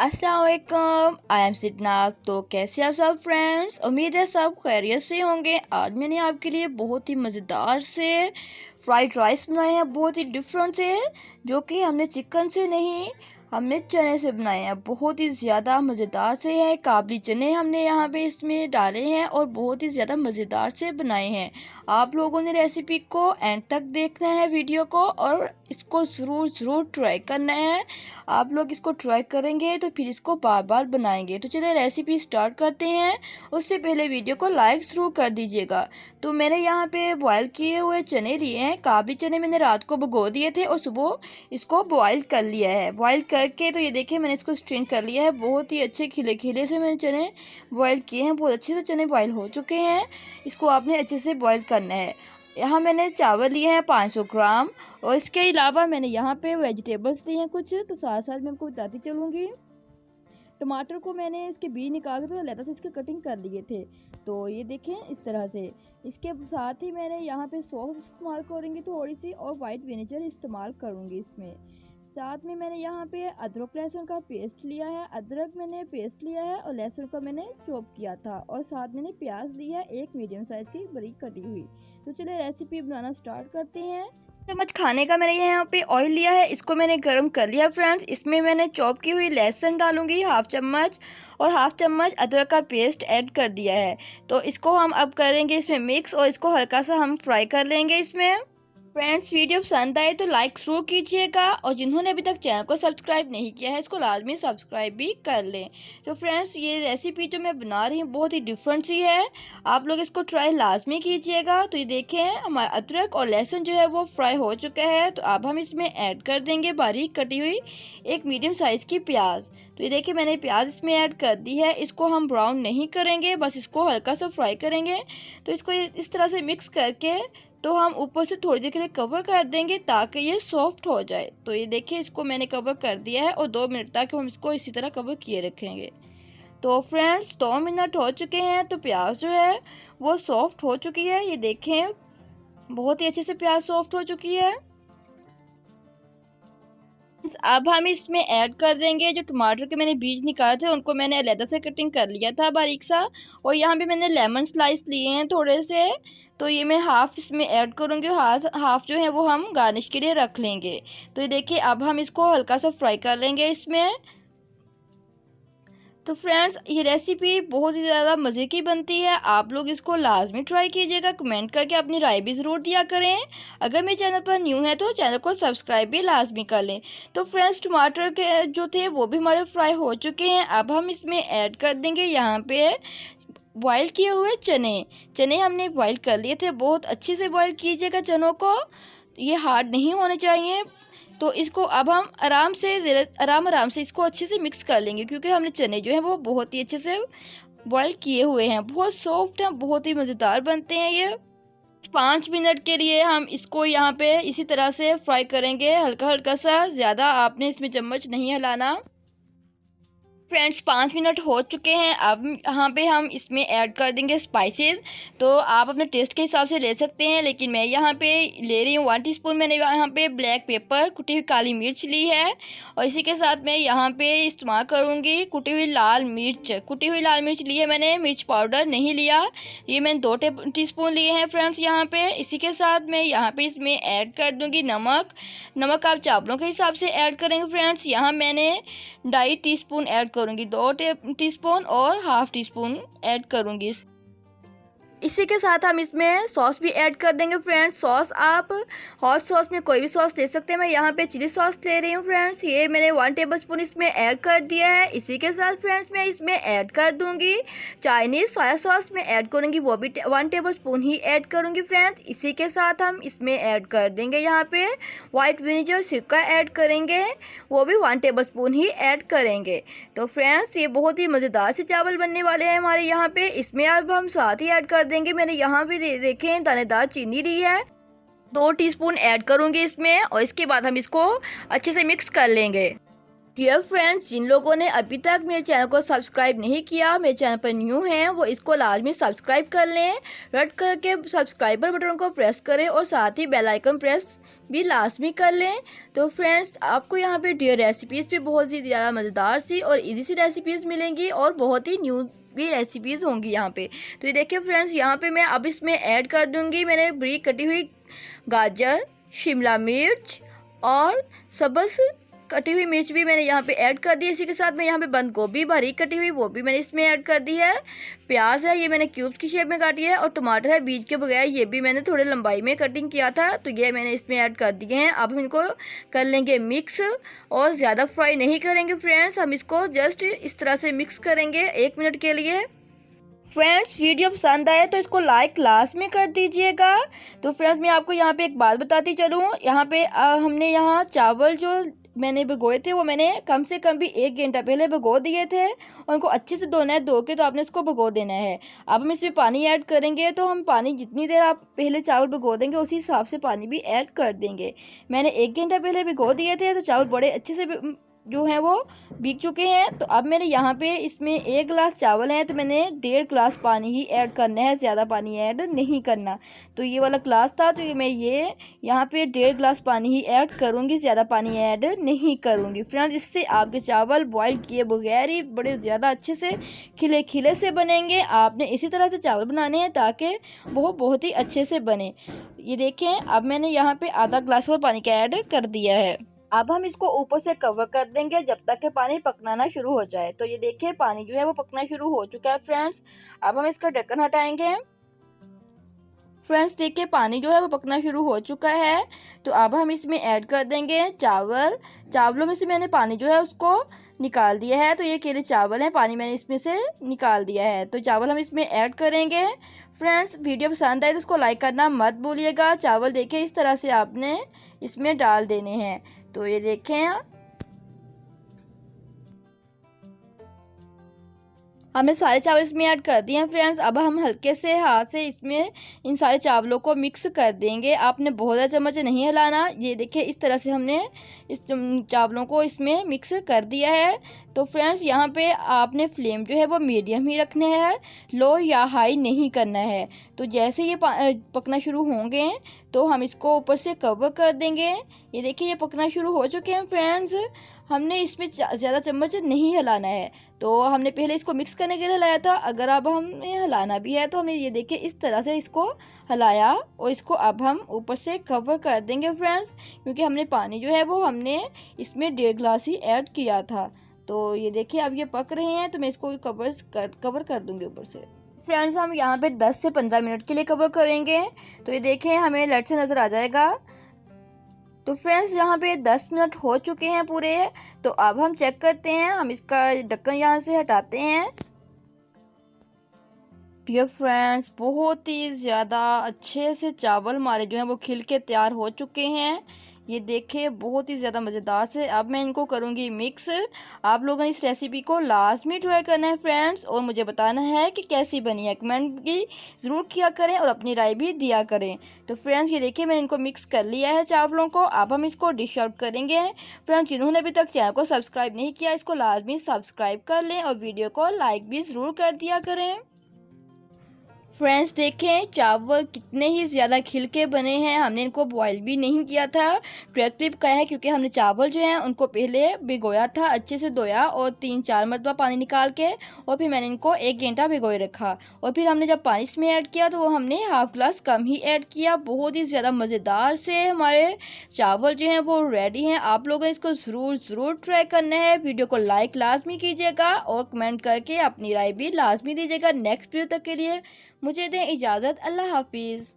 अस्सलाम वालेकुम, I am Sidnaaz. तो कैसे आप सब फ्रेंड्स, उम्मीद है सब खैरियत से होंगे। आज मैंने आपके लिए बहुत ही मज़ेदार से फ्राइड राइस बनाए हैं, बहुत ही डिफरेंट से, जो कि हमने चिकन से नहीं, हमने चने से बनाए हैं। बहुत ही ज़्यादा मज़ेदार से है, काबली चने हमने यहाँ पे इसमें डाले हैं और बहुत ही ज़्यादा मज़ेदार से बनाए हैं। आप लोगों ने रेसिपी को एंड तक देखना है वीडियो को, और इसको ज़रूर ट्राई करना है। आप लोग इसको ट्राई करेंगे तो फिर इसको बार बार बनाएंगे। तो चलिए रेसिपी स्टार्ट करते हैं। उससे पहले वीडियो को लाइक ज़रूर कर दीजिएगा। तो मैंने यहाँ पे बॉयल किए हुए चने लिए हैं। काबली चने मैंने रात को भिगो दिए थे और सुबह इसको बॉयल कर लिया है। बॉयल करके तो ये देखिए मैंने इसको स्ट्रेन कर लिया है। बहुत ही अच्छे खिले खिले से मैंने चने बॉयल किए हैं। बहुत अच्छे से चने बॉयल हो चुके हैं। इसको आपने अच्छे से बॉयल करना है। यहाँ मैंने चावल लिए हैं 500 ग्राम, और इसके अलावा मैंने यहाँ पे वेजिटेबल्स लिए हैं कुछ। तो साथ साथ मैं आपको बताती चलूँगी। टमाटर को मैंने इसके बीज निकाल के तो लहदा से इसके कटिंग कर लिए थे। तो ये देखें इस तरह से। इसके साथ ही मैंने यहाँ पे सॉस इस्तेमाल करूँगी थोड़ी सी, और वाइट विनेगर इस्तेमाल करूँगी इसमें। साथ में मैंने यहाँ पे अदरक लहसुन का पेस्ट लिया है। अदरक मैंने पेस्ट लिया है और लहसुन का मैंने चॉप किया था, और साथ मैंने प्याज लिया है, एक मीडियम साइज़ की बारीक कटी हुई। तो चलिए रेसिपी बनाना स्टार्ट करते हैं। चम्मच खाने का मैंने यहाँ पे ऑयल लिया है, इसको मैंने गरम कर लिया फ्रेंड्स। इसमें मैंने चॉप की हुई लहसुन डालूंगी हाफ चम्मच, और हाफ चम्मच अदरक का पेस्ट ऐड कर दिया है। तो इसको हम अब करेंगे इसमें मिक्स, और इसको हल्का सा हम फ्राई कर लेंगे इसमें। फ्रेंड्स, वीडियो पसंद आए तो लाइक ज़रूर कीजिएगा, और जिन्होंने अभी तक चैनल को सब्सक्राइब नहीं किया है इसको लाजमी सब्सक्राइब भी कर लें। तो फ्रेंड्स, ये रेसिपी जो मैं बना रही हूँ बहुत ही डिफरेंट सी है, आप लोग इसको ट्राई लाजमी कीजिएगा। तो ये देखें हमारा अदरक और लहसुन जो है वो फ्राई हो चुका है। तो अब हम इसमें ऐड कर देंगे बारीक कटी हुई एक मीडियम साइज़ की प्याज। तो ये देखिए मैंने प्याज इसमें ऐड कर दी है। इसको हम ब्राउन नहीं करेंगे, बस इसको हल्का सा फ्राई करेंगे। तो इसको इस तरह से मिक्स करके तो हम ऊपर से थोड़ी देर के लिए कवर कर देंगे ताकि ये सॉफ्ट हो जाए। तो ये देखिए इसको मैंने कवर कर दिया है, और 2 मिनट तक हम इसको इसी तरह कवर किए रखेंगे। तो फ्रेंड्स 2 मिनट हो चुके हैं, तो प्याज जो है वो सॉफ्ट हो चुकी है। ये देखें बहुत ही अच्छे से प्याज सॉफ्ट हो चुकी है। अब हम इसमें ऐड कर देंगे जो टमाटर के मैंने बीज निकाले थे, उनको मैंने अलग से कटिंग कर लिया था बारीक सा, और यहाँ पे मैंने लेमन स्लाइस लिए हैं थोड़े से। तो ये मैं हाफ़ इसमें ऐड करूँगी, हाफ जो है वो हम गार्निश के लिए रख लेंगे। तो ये देखिए अब हम इसको हल्का सा फ्राई कर लेंगे इसमें। तो फ्रेंड्स, ये रेसिपी बहुत ही ज़्यादा मज़े की बनती है। आप लोग इसको लाजमी ट्राई कीजिएगा, कमेंट करके अपनी राय भी ज़रूर दिया करें। अगर मेरे चैनल पर न्यू है तो चैनल को सब्सक्राइब भी लाजमी कर लें। तो फ्रेंड्स, टमाटर के जो थे वो भी हमारे फ्राई हो चुके हैं। अब हम इसमें ऐड कर देंगे यहाँ पे बॉयल किए हुए चने। चने हमने बॉयल कर लिए थे, बहुत अच्छे से बॉयल कीजिएगा चनों को, ये हार्ड नहीं होने चाहिए। तो इसको अब हम आराम से इसको अच्छे से मिक्स कर लेंगे, क्योंकि हमने चने जो हैं वो बहुत ही अच्छे से बॉयल किए हुए हैं, बहुत सॉफ्ट हैं, बहुत ही मज़ेदार बनते हैं ये। 5 मिनट के लिए हम इसको यहाँ पे इसी तरह से फ्राई करेंगे, हल्का हल्का सा, ज़्यादा आपने इसमें चम्मच नहीं हिलाना। फ्रेंड्स 5 मिनट हो चुके हैं। अब यहाँ पे हम इसमें ऐड कर देंगे स्पाइसेस। तो आप अपने टेस्ट के हिसाब से ले सकते हैं, लेकिन मैं यहाँ पे ले रही हूँ 1 टीस्पून। मैंने यहाँ पे ब्लैक पेपर, कुटी हुई काली मिर्च ली है, और इसी के साथ मैं यहाँ पे इस्तेमाल करूँगी कुटी हुई लाल मिर्च। कुटी हुई लाल मिर्च ली है मैंने, मिर्च पाउडर नहीं लिया। ये मैंने 2 टीस्पून लिए हैं फ्रेंड्स यहाँ पे। इसी के साथ मैं यहाँ पे इसमें ऐड कर दूँगी नमक। नमक आप चावलों के हिसाब से ऐड करेंगे फ्रेंड्स। यहाँ मैंने 2.5 टीस्पून ऐड करूँगी, 2 टीस्पून और हाफ टीस्पून ऐड करूँगी। इसी के साथ हम इसमें सॉस भी ऐड कर देंगे फ्रेंड्स। सॉस आप हॉट सॉस में कोई भी सॉस ले सकते हैं। मैं यहाँ पे चिली सॉस ले रही हूँ फ्रेंड्स। ये मैंने 1 टेबलस्पून इसमें ऐड कर दिया है। इसी के साथ फ्रेंड्स मैं इसमें ऐड कर दूँगी चाइनीज़ सोया सॉस में ऐड करूँगी, वो भी 1 टेबलस्पून ही ऐड करूँगी फ्रेंड्स। इसी के साथ हम इसमें ऐड कर देंगे यहाँ पे वाइट विनेगर सिरका ऐड करेंगे, वो भी 1 टेबलस्पून ही ऐड करेंगे। तो फ्रेंड्स, ये बहुत ही मज़ेदार से चावल बनने वाले हैं हमारे यहाँ पे। इसमें अब हम साथ ही ऐड कर देंगे, मैंने यहाँ भी देखें दानेदार चीनी ली है, 2 टीस्पून ऐड करूँगी इसमें, और इसके बाद हम इसको अच्छे से मिक्स कर लेंगे। डियर फ्रेंड्स, जिन लोगों ने अभी तक मेरे चैनल को सब्सक्राइब नहीं किया, मेरे चैनल पर न्यू हैं, वो इसको लाजमी सब्सक्राइब कर लें। रट करके सब्सक्राइबर बटन को प्रेस करें और साथ ही बेल आइकन प्रेस भी लाजमी कर लें। तो फ्रेंड्स, आपको यहाँ पे डियर रेसिपीज़ भी बहुत ही ज़्यादा मज़ेदार सी और इजी सी रेसिपीज़ मिलेंगी और बहुत ही न्यू भी रेसिपीज़ होंगी यहाँ पे। तो ये देखिए फ्रेंड्स, यहाँ पे मैं अब इसमें ऐड कर दूँगी मैंने बारीक कटी हुई गाजर, शिमला मिर्च और सब्ज़ कटी हुई मिर्च भी मैंने यहाँ पे ऐड कर दी है। इसी के साथ मैं यहाँ पे बंद गोभी बारीक कटी हुई वो भी मैंने इसमें ऐड कर दी है। प्याज है, ये मैंने क्यूब्स की शेप में काटी है। और टमाटर है बीज के बगैर, ये भी मैंने थोड़े लंबाई में कटिंग किया था, तो ये मैंने इसमें ऐड कर दिए हैं। अब हम इनको कर लेंगे मिक्स और ज़्यादा फ्राई नहीं करेंगे फ्रेंड्स, हम इसको जस्ट इस तरह से मिक्स करेंगे 1 मिनट के लिए। फ्रेंड्स, वीडियो पसंद आए तो इसको लाइक लास्ट में कर दीजिएगा। तो फ्रेंड्स, मैं आपको यहाँ पे एक बात बताती चलूँ। यहाँ पे हमने यहाँ चावल जो मैंने भिगोए थे वो मैंने कम से कम भी 1 घंटा पहले भिगो दिए थे और उनको अच्छे से धोना है। धो के तो आपने इसको भिगो देना है। अब हम इसमें पानी ऐड करेंगे, तो हम पानी जितनी देर आप पहले चावल भिगो देंगे उसी हिसाब से पानी भी ऐड कर देंगे। मैंने 1 घंटा पहले भिगो दिए थे, तो चावल बड़े अच्छे से जो है वो भीग चुके हैं। तो अब मैंने यहाँ पे इसमें 1 गिलास चावल है, तो मैंने 1.5 गिलास पानी ही ऐड करना है, ज़्यादा पानी ऐड नहीं करना। तो ये वाला गिलास था, तो मैं ये यहाँ पे 1.5 गिलास पानी ही ऐड करूँगी, ज़्यादा पानी ऐड नहीं करूँगी फ्रेंड्स। इससे आपके चावल बॉईल किए बगैर ही बड़े ज़्यादा अच्छे से खिले खिले से बनेंगे। आपने इसी तरह से चावल बनाने हैं ताकि वो बहुत ही अच्छे से बने। ये देखें, अब मैंने यहाँ पे आधा गिलास और पानी का ऐड कर दिया है। अब हम इसको ऊपर से कवर कर देंगे जब तक कि पानी पकना ना शुरू हो जाए। तो ये देखिए, पानी जो है वो पकना शुरू हो चुका है फ्रेंड्स। अब हम इसका ढक्कन हटाएंगे। फ्रेंड्स देखिए, पानी जो है वो पकना शुरू हो चुका है। तो अब हम इसमें ऐड कर देंगे चावल। चावलों में से मैंने पानी जो है उसको निकाल दिया है। तो ये केले चावल हैं, पानी मैंने इसमें से निकाल दिया है। तो चावल हम इसमें ऐड करेंगे। फ्रेंड्स, वीडियो पसंद आए तो उसको लाइक करना मत भूलिएगा। चावल देखिए इस तरह से आपने इसमें डाल देने हैं। तो ये देखें, हमने सारे चावल इसमें ऐड कर दिए हैं फ्रेंड्स। अब हम हल्के से हाथ से इसमें इन सारे चावलों को मिक्स कर देंगे। आपने बहुत ज़्यादा चम्मच नहीं हिलाना। ये देखिए, इस तरह से हमने इस चावलों को इसमें मिक्स कर दिया है। तो फ्रेंड्स, यहाँ पे आपने फ्लेम जो है वो मीडियम ही रखना है, लो या हाई नहीं करना है। तो जैसे ये पकना शुरू होंगे तो हम इसको ऊपर से कवर कर देंगे। ये देखिए, ये पकना शुरू हो चुके हैं फ्रेंड्स। हमने इसमें ज़्यादा चम्मच नहीं हिलाना है। तो हमने पहले इसको मिक्स करने के लिए हिलाया था, अगर अब हमें हिलाना भी है तो हमने ये देखिए इस तरह से इसको हिलाया और इसको अब हम ऊपर से कवर कर देंगे फ्रेंड्स, क्योंकि हमने पानी जो है वो हमने इसमें 1.5 गिलास ही ऐड किया था। तो ये देखिए, अब ये पक रहे हैं, तो मैं इसको कवर कर दूंगी ऊपर से। फ्रेंड्स, हम यहाँ पे 10 से 15 मिनट के लिए कवर करेंगे। तो ये देखें, हमें लाइट से नज़र आ जाएगा। तो फ्रेंड्स, यहाँ पे 10 मिनट हो चुके हैं पूरे। तो अब हम चेक करते हैं, हम इसका ढक्कन यहाँ से हटाते हैं। डियर फ्रेंड्स, बहुत ही ज़्यादा अच्छे से चावल हमारे जो हैं वो खिल के तैयार हो चुके हैं। ये देखिए, बहुत ही ज़्यादा मज़ेदार से। अब मैं इनको करूँगी मिक्स। आप लोगों ने इस रेसिपी को लाजमी ट्राई करना है फ्रेंड्स, और मुझे बताना है कि कैसी बनी है। कमेंट भी ज़रूर किया करें और अपनी राय भी दिया करें। तो फ्रेंड्स, ये देखिए, मैंने इनको मिक्स कर लिया है चावलों को। अब हम इसको डिश आउट करेंगे। फ्रेंड्स, जिन्होंने अभी तक चैनल को सब्सक्राइब नहीं किया, इसको लाजमी सब्सक्राइब कर लें और वीडियो को लाइक भी ज़रूर कर दिया करें। फ्रेंड्स देखें, चावल कितने ही ज़्यादा खिल के बने हैं। हमने इनको बॉईल भी नहीं किया था, डायरेक्टली पकाया है, क्योंकि हमने चावल जो हैं उनको पहले भिगोया था, अच्छे से धोया और 3-4 मरतबा पानी निकाल के, और फिर मैंने इनको 1 घंटा भिगोए रखा। और फिर हमने जब पानी इसमें ऐड किया तो वो हमने हाफ ग्लास कम ही ऐड किया। बहुत ही ज़्यादा मज़ेदार से हमारे चावल जो हैं वो रेडी हैं। आप लोगों ने इसको ज़रूर ट्राई करना है। वीडियो को लाइक लाजमी कीजिएगा और कमेंट करके अपनी राय भी लाजमी दीजिएगा। नेक्स्ट वीडियो तक के लिए मुझे दें इजाज़त। अल्लाह हाफिज़।